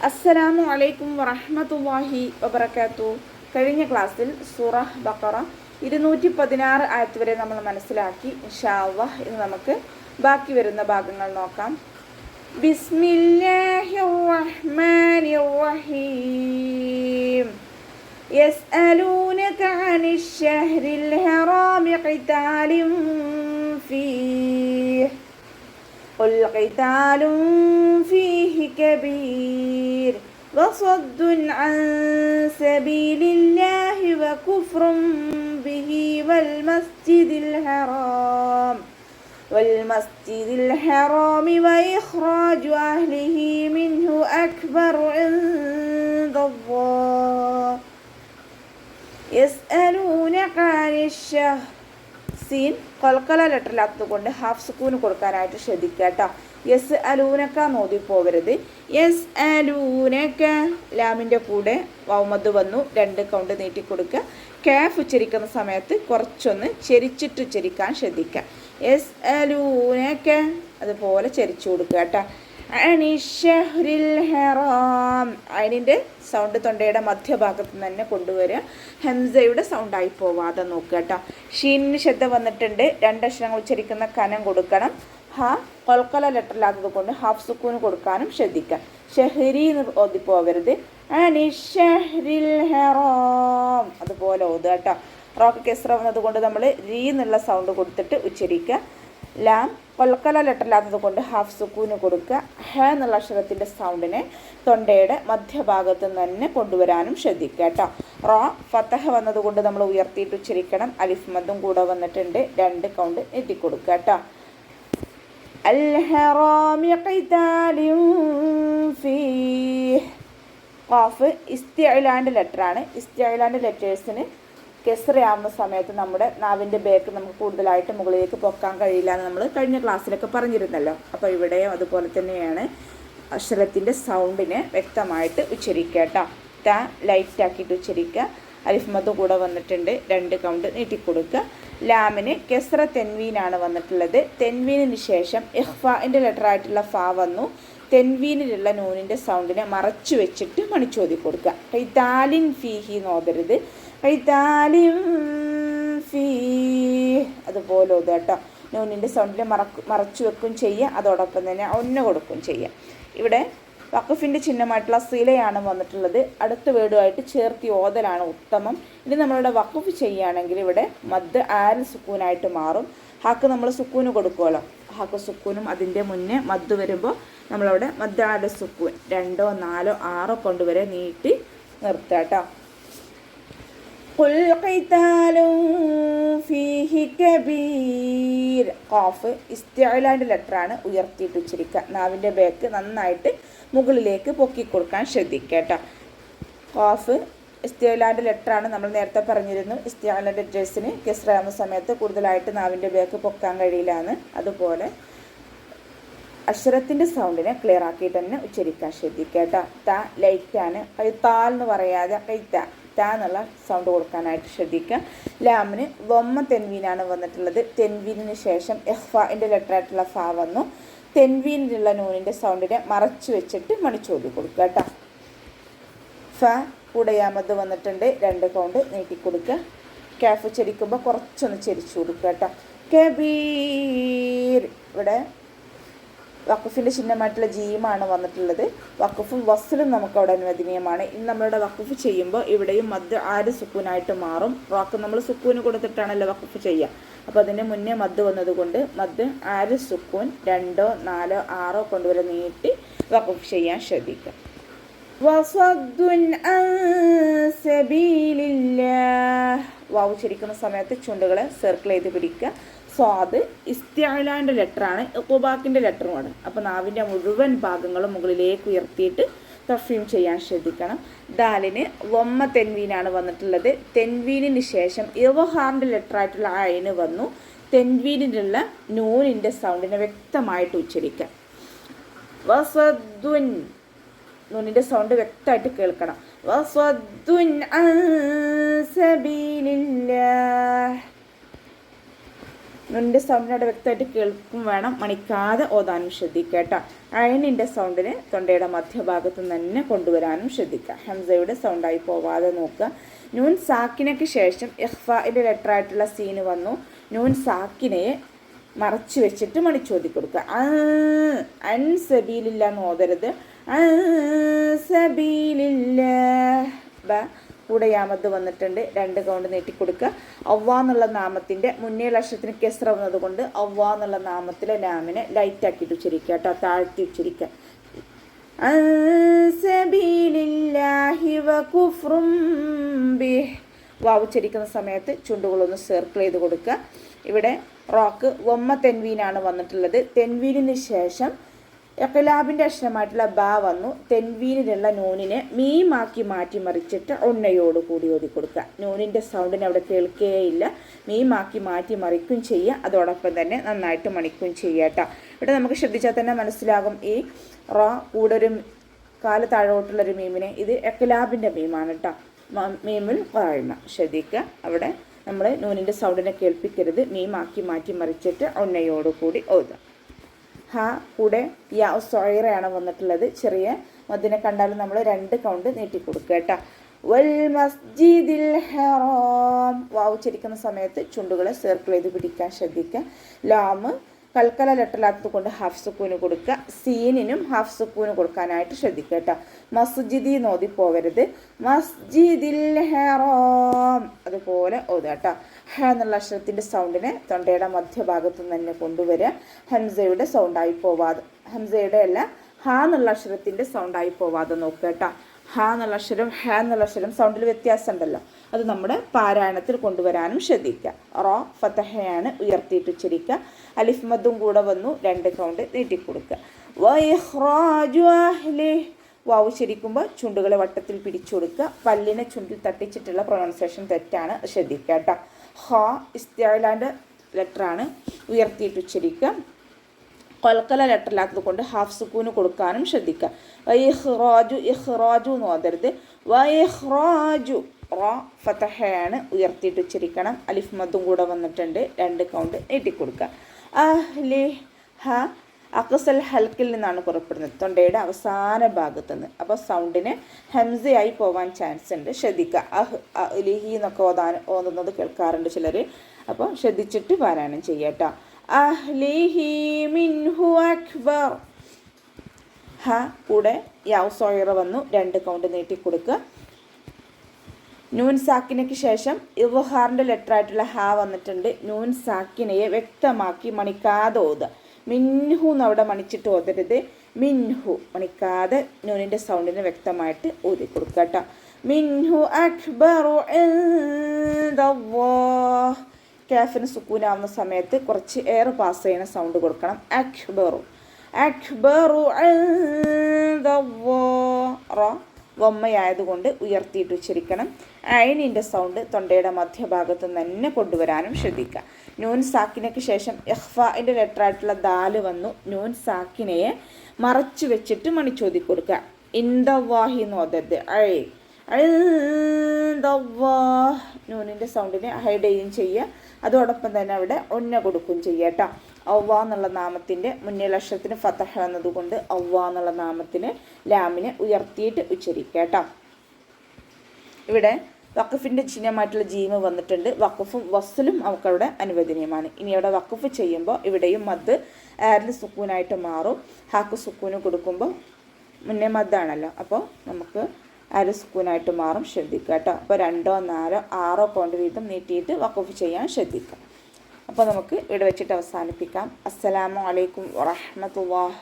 അസ്സലാമു അലൈക്കും വറഹ്മത്തുള്ളാഹി വബറകാതുഹു. കഴിഞ്ഞ ക്ലാസ്സിൽ സൂറ ബഖറ 216 ആയത്ത് വരെ നമ്മൾ മനസ്സിലാക്കി. ഇൻഷാ അല്ലാഹ് ഇന്ന് നമുക്ക് ബാക്കി വരുന്ന ഭാഗങ്ങൾ നോക്കാം. ബിസ്മില്ലാഹിർ റഹ്മാനിർ റഹീം. യസ്അലൂനക അനിശ് ശഹ്രിൽ ഹറാമി ഖിതാലിൻ ഫീഹി قل قتال فيه كبير وصد عن سبيل الله وكفر به والمسجد الحرام وإخراج أهله منه أكبر عند الله يسألونك عن الشهر. സീൻ കൊൽക്കല ലെറ്ററിലാത്തതുകൊണ്ട് ഹാഫ് സുക്കൂന് കൊടുക്കാനായിട്ട് ശ്രദ്ധിക്കുക കേട്ടോ. യസ് അലൂനക്ക നോതി പോകരുത്. യസ് അലൂനക്ക ലാമിൻ്റെ കൂടെ വൗമദ് വന്നു, 2 കൗണ്ട് നീട്ടി കൊടുക്കുക. കാഫ് ഉച്ചരിക്കുന്ന സമയത്ത് കുറച്ചൊന്ന് ചെരിച്ചിട്ട് ഉച്ചരിക്കാൻ ശ്രദ്ധിക്കുക. യസ് അലൂനക്ക അതുപോലെ ചെരിച്ചു കൊടുക്കുക കേട്ടോ. അനിശഹ്രിൽ ഹറാം, അതിൻ്റെ സൗണ്ട് തൊണ്ടയുടെ മധ്യഭാഗത്ത് നിന്ന് തന്നെ കൊണ്ടുവരിക. ഹംസയുടെ സൗണ്ടായി പോവാതെ നോക്കുക കേട്ടോ. ഷീനിന് ശ്രദ്ധ വന്നിട്ടുണ്ട്, 2 അക്ഷരങ്ങൾ ഉച്ചരിക്കുന്ന കനം കൊടുക്കണം. ഹ കൊൽക്കല ലെറ്ററിലാത്തത് കൊണ്ട് ഹാഫ് സുക്കൂന് കൊടുക്കാനും ശ്രദ്ധിക്കാം. ഷഹരി എന്ന് ഓതിപ്പോവരുത്. അനിശഹ്രിൽ ഹറാം അതുപോലെ ഓതുക കേട്ടോ. റോക്ക് കെസ്ര വന്നത് കൊണ്ട് നമ്മൾ രീ എന്നുള്ള സൗണ്ട് കൊടുത്തിട്ട് ഉച്ചരിക്കുക. ലാം കൊൽക്കല ലെറ്ററിലാത്തത് കൊണ്ട് ഹാഫ് സുക്കൂന് കൊടുക്കുക. ഹ എന്നുള്ള അക്ഷരത്തിൻ്റെ സൗണ്ടിനെ തൊണ്ടയുടെ മധ്യഭാഗത്ത് നിന്ന് തന്നെ കൊണ്ടുവരാനും ശ്രദ്ധിക്കുക കേട്ടോ. റോ ഫതഹ വന്നതുകൊണ്ട് നമ്മൾ ഉയർത്തിയിട്ട് ഉച്ചരിക്കണം. അലിഫ് മദ്ദും കൂടെ വന്നിട്ടുണ്ട്, 2 കൗണ്ട് എത്തിക്കൊടുക്കുക കേട്ടോ. അൽ ഹറാമി ഖിതാലിൻ ഫീഹി. ഖാഫ് ഇസ്തിഅലാൻ്റെ ലെറ്ററാണ്. ഇസ്തിഅലാൻ്റെ ലെറ്റേഴ്സിന് കെസ്റയാവുന്ന സമയത്ത് നമ്മുടെ നാവിൻ്റെ ബേക്ക് നമുക്ക് കൂടുതലായിട്ട് മുകളിലേക്ക് പൊക്കാൻ കഴിയില്ല എന്ന് നമ്മൾ കഴിഞ്ഞ ക്ലാസ്സിലൊക്കെ പറഞ്ഞിരുന്നല്ലോ. അപ്പോൾ ഇവിടെയും അതുപോലെ തന്നെയാണ്. അക്ഷരത്തിൻ്റെ സൗണ്ടിനെ വ്യക്തമായിട്ട് ഉച്ചരിക്കുക കേട്ടോ. ത ലൈറ്റാക്കിയിട്ട് ഉച്ചരിക്കുക. അലിഫ് മദ്ദ് കൂടെ വന്നിട്ടുണ്ട്, 2 കൗണ്ട് നീട്ടിക്കൊടുക്കുക. ലാമിന് കെസ്റ തെൻവീനാണ് വന്നിട്ടുള്ളത്. തെൻവീനിന് ശേഷം ഇഖ്ഫാൻ്റെ ലെറ്ററായിട്ടുള്ള ഫ വന്നു. തെൻവീനിലുള്ള നൂനിൻ്റെ സൗണ്ടിനെ മറച്ചു വെച്ചിട്ട് മണിച്ചോതി കൊടുക്കുക. ഖിതാലിൻ ഫീഹി നോതരുത്. ഖിതാലിൻ ഫീഹി അതുപോലെ ഓതുക കേട്ടോ. നൂനിൻ്റെ സൗണ്ടിനെ മറച്ചു വെക്കും ചെയ്യുക, അതോടൊപ്പം തന്നെ ഒന്ന കൊടുക്കും ചെയ്യുക. ഇവിടെ വഖഫിൻ്റെ ചിഹ്നമായിട്ടുള്ള സിലയാണ് വന്നിട്ടുള്ളത്. അടുത്ത വേർഡുമായിട്ട് ചേർത്തി ഓതലാണ് ഉത്തമം. ഇനി നമ്മളിവിടെ വഖഫ് ചെയ്യുകയാണെങ്കിൽ ഇവിടെ മദ് ആൽ സുക്കൂനായിട്ട് മാറും. ഹാക്ക് നമ്മൾ സുക്കൂന് കൊടുക്കുമല്ലോ, ഹാക്ക് സുക്കൂനും അതിൻ്റെ മുന്നേ മദ് വരുമ്പോൾ നമ്മളവിടെ മദ് ആൽ സുക്കൂൻ 2, 4, 6 കൊണ്ടുവരെ നീട്ടി നിർത്തുക കേട്ടോ. ഖുൽ ഖിതാലുൻ ഫീഹി കബീർ. ഖാഫ് ഇസ്തിഅലാൻ്റെ ലെറ്ററാണ്, ഉയർത്തിയിട്ട് ഉച്ചരിക്കുക. നാവിൻ്റെ ബേക്ക് നന്നായിട്ട് മുകളിലേക്ക് പൊക്കി കൊടുക്കാൻ ശ്രദ്ധിക്കുക കേട്ടോ. ഖാഫ് ഇസ്തിഅലാൻ്റെ ലെറ്ററാണ്, നമ്മൾ നേരത്തെ പറഞ്ഞിരുന്നു. ഇസ്തിഅലാൻ്റെ ലെറ്റേഴ്സിന് കെസ്റയാവുന്ന സമയത്ത് കൂടുതലായിട്ട് നാവിൻ്റെ ബേക്ക് പൊക്കാൻ കഴിയില്ല എന്ന്. അതുപോലെ അക്ഷരത്തിൻ്റെ സൗണ്ടിനെ ക്ലിയർ ആക്കിയിട്ട് തന്നെ ഉച്ചരിക്കാൻ ശ്രദ്ധിക്കുക കേട്ടോ. ത ലൈറ്റാണ്, ഖൈത്താൽ എന്ന് പറയാതെ ഖൈത്ത എന്നുള്ള സൗണ്ട് കൊടുക്കാനായിട്ട് ശ്രദ്ധിക്കുക. ലാമിന് വമ്മ തെൻവീനാണ് വന്നിട്ടുള്ളത്. തെൻവീനിന് ശേഷം ഇഖ്ഫാൻ്റെ ലെറ്ററായിട്ടുള്ള ഫ വന്നു. തെൻവീനിലുള്ള നൂനിൻ്റെ സൗണ്ടിനെ മറച്ചു വെച്ചിട്ട് മണിച്ചോതി കൊടുക്കുക കേട്ടോ. ഫ കൂടയാമത് വന്നിട്ടുണ്ട്, 2 കൗണ്ട് നീട്ടിക്കൊടുക്കുക. കാഫ് ഉച്ചരിക്കുമ്പോൾ കുറച്ചൊന്ന് ചെരിച്ചു കൊടുക്കുക കേട്ടോ. കബീർ. ഇവിടെ വഖഫിൻ്റെ ചിഹ്നമായിട്ടുള്ള ജീമാണ് വന്നിട്ടുള്ളത്. വഖഫും വസ്ലും നമുക്ക് അവിടെ അനുവദനീയമാണ്. ഇനി നമ്മളുടെ വഖഫ് ചെയ്യുമ്പോൾ ഇവിടെയും മദ് ആര് സുക്കൂനായിട്ട് മാറും. വാക്ക് നമ്മൾ സുക്കൂന് കൊടുത്തിട്ടാണല്ലോ വഖഫ് ചെയ്യുക. അപ്പോൾ അതിന് മുന്നേ മദ് വന്നതുകൊണ്ട് മദ് ആര് സുക്കൂൻ 2, 4, 6 കൊണ്ടുവരെ നീട്ടി വഖഫ് ചെയ്യാൻ ശ്രദ്ധിക്കുക. വസദ്ദുൻ അൻ സബീലില്ലാഹ്. വാവ് ഉച്ചരിക്കുന്ന സമയത്ത് ചുണ്ടുകളെ സർക്കിൾ ചെയ്ത് പിടിക്കുക. സ്വാദ് ഇസ്തിഅലാൻ്റെ ലെറ്ററാണ്, ഇഖ്ബാക്കിൻ്റെ ലെറ്ററുമാണ്. അപ്പോൾ നാവിൻ്റെ മുഴുവൻ ഭാഗങ്ങളും മുകളിലേക്ക് ഉയർത്തിയിട്ട് തഫീം ചെയ്യാൻ ശ്രദ്ധിക്കണം. ദാലിന് വമ്മ തെൻവീനാണ് വന്നിട്ടുള്ളത്. തെൻവീനിന് ശേഷം ഇവഹാറിൻ്റെ ലെറ്ററായിട്ടുള്ള അയിന് വന്നു. തെൻവീനിലുള്ള നൂനിൻ്റെ സൗണ്ടിനെ വ്യക്തമായിട്ട് ഉച്ചരിക്കാം. വസദ്ദുൻ നൂനിൻ്റെ സൗണ്ട് വ്യക്തമായിട്ട് കേൾക്കണം. വസദ്ദുൻ അൻ സബീലില്ലാഹ്. നൂനിൻ്റെ സൗണ്ടിനോട് വ്യക്തമായിട്ട് കേൾക്കും വേണം, മണിക്കാതെ ഓതാനും ശ്രദ്ധിക്കുക കേട്ടോ. അയനിൻ്റെ സൗണ്ടിന് തൊണ്ടയുടെ മധ്യഭാഗത്ത് തന്നെ കൊണ്ടുവരാനും ശ്രദ്ധിക്കുക. ഹംസയുടെ സൗണ്ടായി പോവാതെ നോക്കുക. നൂൻ സാക്കിനയ്ക്ക് ശേഷം ഇഖ്ഫാഇൻ്റെ ലെറ്ററായിട്ടുള്ള സീന് വന്നു. നൂൻ സാക്കിനയെ മറച്ചു വെച്ചിട്ട് മണിച്ചോതി കൊടുക്കുക. അൻ സബീലില്ല എന്ന് ഓതരുത്. കൂടെ യാമത്ത് വന്നിട്ടുണ്ട്, 2 കൗണ്ട് നീട്ടിക്കൊടുക്കുക. അവ്വ എന്നുള്ള നാമത്തിൻ്റെ മുന്നേ അക്ഷരത്തിന് കെസ്റ വന്നത് കൊണ്ട് അവ്വ എന്നുള്ള നാമത്തിലെ ലാമിനെ ലൈറ്റാക്കിയിട്ട് ഉച്ചരിക്കുക കേട്ടോ, താഴ്ത്തി ഉച്ചരിക്കുക. വാവ് ഉച്ചരിക്കുന്ന സമയത്ത് ചുണ്ടുകളൊന്ന് സർക്കിൾ ചെയ്ത് കൊടുക്കുക. ഇവിടെ റോക്ക് വമ്മ തെൻവീനാണ് വന്നിട്ടുള്ളത്. തെൻവീനിന് ശേഷം ഇഖ്ലാബിൻ്റെ അക്ഷരമായിട്ടുള്ള ബ വന്നു. തെൻവീനിലുള്ള നൂനിനെ മീമാക്കി മാറ്റി മറിച്ചിട്ട് ഉണ്ണയോട് കൂടി ഓതി കൊടുക്കുക. നൂനിൻ്റെ സൗണ്ടിനെ അവിടെ കേൾക്കുകയില്ല, മീമാക്കി മാറ്റി മറിക്കും ചെയ്യുക. അതോടൊപ്പം തന്നെ നന്നായിട്ട് മണിക്കും ചെയ്യുക കേട്ടോ. ഇവിടെ നമുക്ക് ശ്രദ്ധിച്ചാൽ തന്നെ മനസ്സിലാകും ഈ റോ കൂടെ ഒരു കാല് താഴോട്ടുള്ളൊരു മീമിനെ, ഇത് ഇഖ്ലാബിൻ്റെ മീമാണ് കേട്ടോ. മീമുൽ ഖായിമ ശ്രദ്ധിക്കുക. അവിടെ നമ്മൾ നൂനിൻ്റെ സൗണ്ടിനെ കേൾപ്പിക്കരുത്, മീമാക്കി മാറ്റി മറിച്ചിട്ട് ഉണ്ണയോട് കൂടി ഓതുക. ഹ കൂടെ യാ സൊയറയാണ് വന്നിട്ടുള്ളത്. ചെറിയ മദ്ദിനെ കണ്ടാലും നമ്മൾ 2 കൗണ്ട് നീട്ടിക്കൊടുക്കുക കേട്ടോ. വൽ മസ്ജിദിൽ ഹറാം വാവ് ഉച്ചരിക്കുന്ന സമയത്ത് ചുണ്ടുകളെ സർക്കിൾ ചെയ്ത് പിടിക്കാൻ ശ്രദ്ധിക്കുക. ലാമ് കൽക്കല ലെറ്ററിലാത്തത് കൊണ്ട് ഹാഫ് സുക്കൂന് കൊടുക്കുക. സീനിനും ഹാഫ് സുക്കൂന് കൊടുക്കാനായിട്ട് ശ്രദ്ധിക്കുക കേട്ടോ. മസ്ജിദി നോതി പോവരുത്. മസ്ജിദിൽ ഹറാം അതുപോലെ ഓതുക കേട്ടോ. ഹ എന്നുള്ള അക്ഷരത്തിൻ്റെ സൗണ്ടിനെ തൊണ്ടയുടെ മധ്യഭാഗത്തു നിന്ന് തന്നെ കൊണ്ടുവരിക. ഹംസയുടെ സൗണ്ടായി പോവാതെ, ഹംസയുടെ അല്ല ഹ എന്നുള്ള അക്ഷരത്തിൻ്റെ സൗണ്ടായി പോവാതെ നോക്കുക കേട്ടോ. ഹ എന്നുള്ള അക്ഷരം ഹ എന്നുള്ള അക്ഷരം സൗണ്ടിൽ വ്യത്യാസം ഉണ്ടല്ലോ, അത് നമ്മുടെ പാരായണത്തിൽ കൊണ്ടുവരാനും ശ്രദ്ധിക്കുക. റോ ഫതഹയാണ് ഉയർത്തിയിട്ട് ഉച്ചരിക്കുക. അലിഫ് മദ്ദും കൂടെ വന്നു, 2 കൗണ്ട് നീട്ടിക്കൊടുക്കുക. വാവ് ഉച്ചരിക്കുമ്പോൾ ചുണ്ടുകളെ വട്ടത്തിൽ പിടിച്ചു കൊടുക്കുക. പല്ലിനെ ചുണ്ടിൽ തട്ടിച്ചിട്ടുള്ള പ്രൊണൗൺസിയേഷൻ തെറ്റാണ്, ശ്രദ്ധിക്കുക കേട്ടോ. ഹ ഇസ്തിഅലാൻ്റെ ലെറ്ററാണ്, ഉയർത്തിയിട്ട് ഉച്ചരിക്കുക. കൊൽക്കല ലെറ്ററിലാത്തത് കൊണ്ട് ഹാഫ് സുക്കൂന് കൊടുക്കാനും ശ്രദ്ധിക്കുക. ഇഖ്റാജു എന്ന് ഓതരുത്. വൈഹ്റാജു റോ ഫതഹയാണ്, ഉയർത്തിയിട്ട് ഉച്ചരിക്കണം. അലിഫ് മദ്ദും കൂടെ വന്നിട്ടുണ്ട്, 2 കൗണ്ട് നീട്ടിക്കൊടുക്കുക. അഹ്ലി ഹ അക്സൽ ഹൽക്കിൽ നിന്നാണ് പുറപ്പെടുന്നത്, തൊണ്ടയുടെ അവസാന ഭാഗത്തു നിന്ന്. അപ്പോൾ സൗണ്ടിന് ഹംസയായി പോകാൻ ചാൻസ് ഉണ്ട്, ശ്രദ്ധിക്കുക. അഹ്ലിഹി എന്നൊക്കെ ഓതുന്നത് കേൾക്കാറുണ്ട് ചിലർ, അപ്പോൾ ശ്രദ്ധിച്ചിട്ട് പാരായണം ചെയ്യുക കേട്ടോ. അഹ്ലിഹി മിൻഹു അക്ബർ. ഹ കൂടെ യാവ് സോയറ വന്നു, 2 കൗണ്ട് നീട്ടിക്കൊടുക്കുക. നൂൻ സാക്കിനയ്ക്ക് ശേഷം ഇവഹാറിൻ്റെ ലെറ്ററായിട്ടുള്ള ഹ വന്നിട്ടുണ്ട്. നൂൻ സാക്കിനയെ വ്യക്തമാക്കി മണിക്കാതെ ഓതുക. മിൻഹു എന്ന് അവിടെ മണിച്ചിട്ട് ഓതരുത്. മിൻഹു മണിക്കാതെ നൂനിൻ്റെ സൗണ്ടിനെ വ്യക്തമായിട്ട് ഓതി കൊടുക്കുക കേട്ടോ. മിൻഹു അക്ബറു ഇൻദല്ലാഹ്. കാഫിന് സുക്കൂനാവുന്ന സമയത്ത് കുറച്ച് എയർ പാസ് ചെയ്യുന്ന സൗണ്ട് കൊടുക്കണം. അക്ബറു അക്ബറു ഇൻദല്ലാഹ്. വമ്മയായതുകൊണ്ട് ഉയർത്തിയിട്ട് ഉച്ചരിക്കണം. ഐനിൻ്റെ സൗണ്ട് തൊണ്ടയുടെ മധ്യഭാഗത്ത് തന്നെ കൊണ്ടുവരാനും ശ്രദ്ധിക്കുക. നൂൻ സാക്കിനയ്ക്ക് ശേഷം ഇഖ്ഫാഇൻ്റെ ലെറ്ററായിട്ടുള്ള ദാല് വന്നു. നൂൻ സാക്കിനയെ മറച്ചു വെച്ചിട്ട് മണിച്ചോതി കൊടുക്കുക. ഇൻദല്ലാഹി എന്ന് ഓതരുത്. നൂനിൻ്റെ സൗണ്ടിനെ ഹൈഡ് ചെയ്യുകയും ചെയ്യുക. അതോടൊപ്പം തന്നെ അവിടെ ഒന്ന കൊടുക്കുകയും ചെയ്യുക കേട്ടോ. അവ്വ എന്നുള്ള നാമത്തിൻ്റെ മുന്നിൽ അക്ഷരത്തിന് ഫതഹ എന്നതുകൊണ്ട് അവ്വ എന്നുള്ള നാമത്തിന് ലാമിനെ ഉയർത്തിയിട്ട് ഉച്ചരിക്കുക കേട്ടോ. ഇവിടെ വഖഫിൻ്റെ ചിഹ്നമായിട്ടുള്ള ജീമ് വന്നിട്ടുണ്ട്. വഖഫും വസ്ലും നമുക്കവിടെ അനുവദനീയമാണ്. ഇനി അവിടെ വഖഫ് ചെയ്യുമ്പോൾ ഇവിടെയും മദ് ആരിൽ സുക്കൂനായിട്ട് മാറും. ഹാക്ക് സുക്കൂന് കൊടുക്കുമ്പോൾ മുന്നേ മദ്ദാണല്ലോ, അപ്പോൾ നമുക്ക് ആര് സുക്കൂനായിട്ട് മാറും, ശ്രദ്ധിക്കുക കേട്ടോ. അപ്പോൾ 2, 4, 6 കൗണ്ട് വീതം നീട്ടിയിട്ട് വഖഫ് ചെയ്യാൻ ശ്രദ്ധിക്കുക. അപ്പോൾ നമുക്ക് ഇവിടെ വെച്ചിട്ട് അവസാനിപ്പിക്കാം. അസ്സലാമു അലൈക്കും വറഹ്മത്തുള്ളാഹി.